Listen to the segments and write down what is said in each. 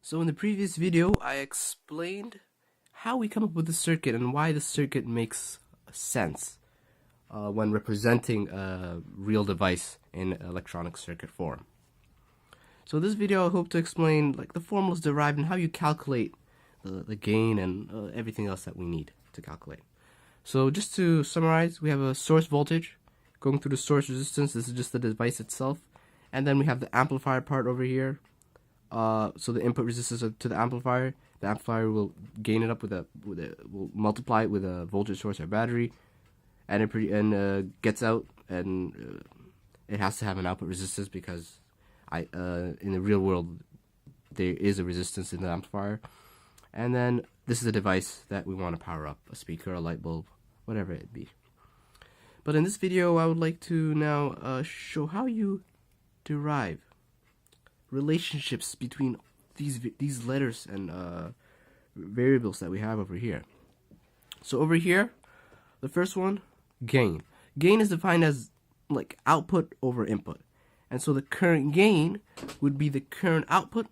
So in the previous video, I explained how we come up with the circuit and why the circuit makes sense when representing a real device in electronic circuit form. So this video I hope to explain the formulas derived and how you calculate the gain and everything else that we need to calculate. So just to summarize, we have a source voltage going through the source resistance. This is just the device itself. And then we have the amplifier part over here. So the input resistance to the amplifier will gain it up will multiply it with a voltage source or battery, and it gets out, and it has to have an output resistance because in the real world there is a resistance in the amplifier. And then this is a device that we want to power up, a speaker, a light bulb, whatever it be. But in this video I would like to now show how you derive relationships between these letters and variables that we have over here. So over here, the first one, gain. Gain is defined as output over input. And so the current gain would be the current output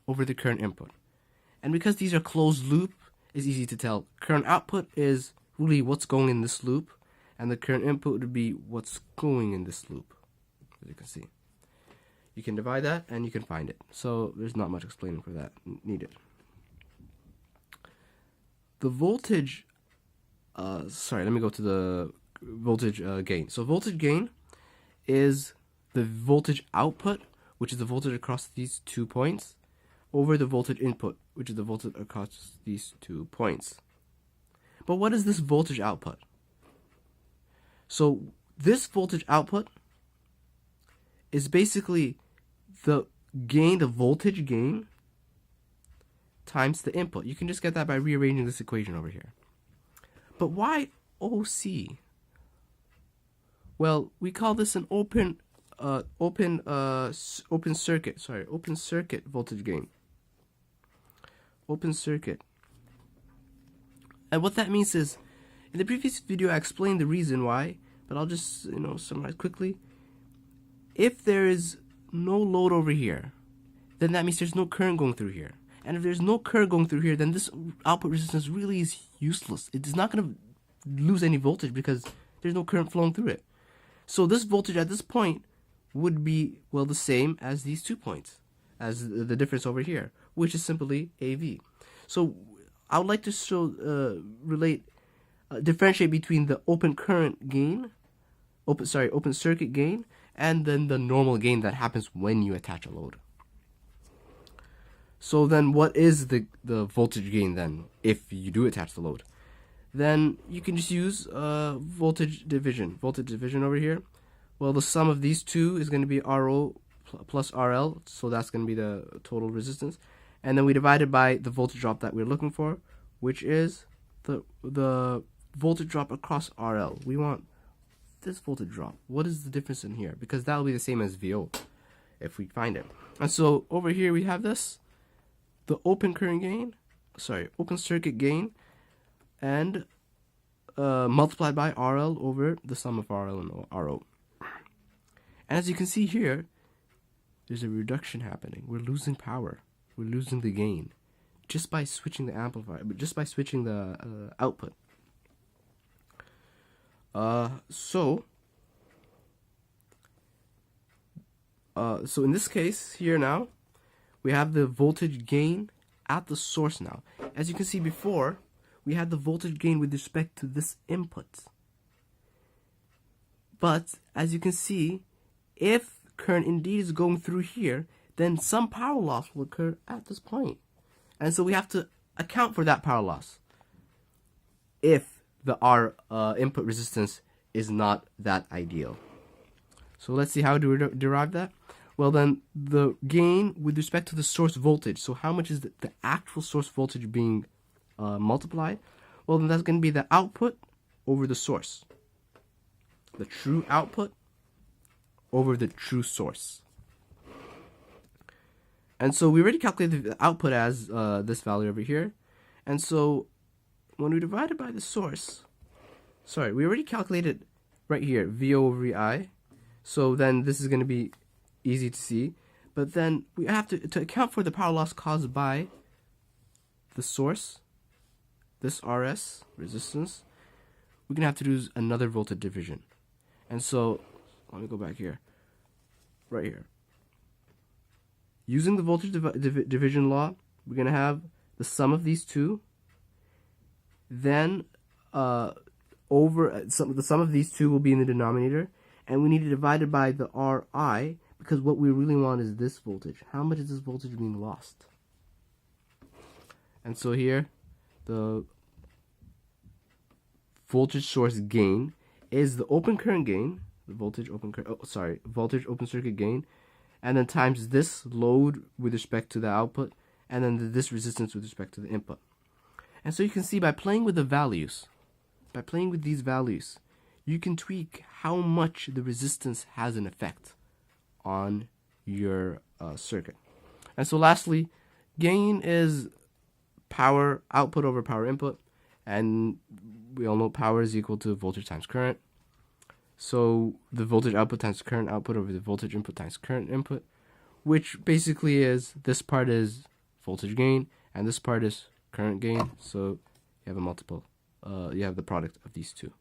over the current input. And because these are closed loop, it's easy to tell. Current output is really what's going in this loop, and the current input would be what's going in this loop, as you can see. You can divide that and you can find it. So there's not much explaining for that needed. The voltage, let me go to the voltage gain. So voltage gain is the voltage output, which is the voltage across these 2 points, over the voltage input, which is the voltage across these 2 points. But what is this voltage output? So this voltage output is basically the gain, the voltage gain, times the input. You can just get that by rearranging this equation over here. But why OC? Well, we call this an open circuit voltage gain. Open circuit. And what that means is, in the previous video I explained the reason why, but I'll just summarize quickly. If there is no load over here, then that means there's no current going through here. And if there's no current going through here, then this output resistance really is useless. It is not going to lose any voltage because there's no current flowing through it. So this voltage at this point would be, well, the same as these 2 points, as the difference over here, which is simply AV. So I would like to show, differentiate between the open current gain, open circuit gain, and then the normal gain that happens when you attach a load. So then what is the voltage gain then if you do attach the load? Then you can just use voltage division over here. Well, the sum of these two is going to be RO plus RL, so that's going to be the total resistance. And then we divide it by the voltage drop that we're looking for, which is the voltage drop across RL. We want this voltage drop. What is the difference in here? Because that will be the same as VO if we find it. And so over here we have this, the open circuit gain, and multiplied by RL over the sum of RL and RO. And as you can see here, there's a reduction happening. We're losing power. We're losing the gain just by switching the amplifier, but just by switching the output. So in this case here now, we have the voltage gain at the source now. As you can see before, we had the voltage gain with respect to this input. But as you can see, if current indeed is going through here, then some power loss will occur at this point. And so we have to account for that power loss if the input resistance is not that ideal. So let's see how do we derive that. Well, then the gain with respect to the source voltage. So how much is the actual source voltage being multiplied? Well, then that's going to be the output over the source. The true output over the true source. And so we already calculated the output as this value over here. And so when we divide it by the source, we already calculated right here, VO over VI. So then this is going to be easy to see. But then we have to account for the power loss caused by the source, this RS resistance, we're going to have to do another voltage division. And so, let me go back here, right here. Using the voltage division law, we're going to have the sum of these two, then the sum of these two will be in the denominator, and we need to divide it by the Ri, because what we really want is this voltage. How much is this voltage being lost? And so here, the voltage source gain is the open current gain, the voltage open circuit gain, and then times this load with respect to the output, and then this resistance with respect to the input. And so you can see by playing with the values, by playing with these values, you can tweak how much the resistance has an effect on your circuit. And so lastly, gain is power output over power input, and we all know power is equal to voltage times current. So the voltage output times current output over the voltage input times current input, which basically is, this part is voltage gain and this part is current gain. So you have a multiple, you have the product of these two.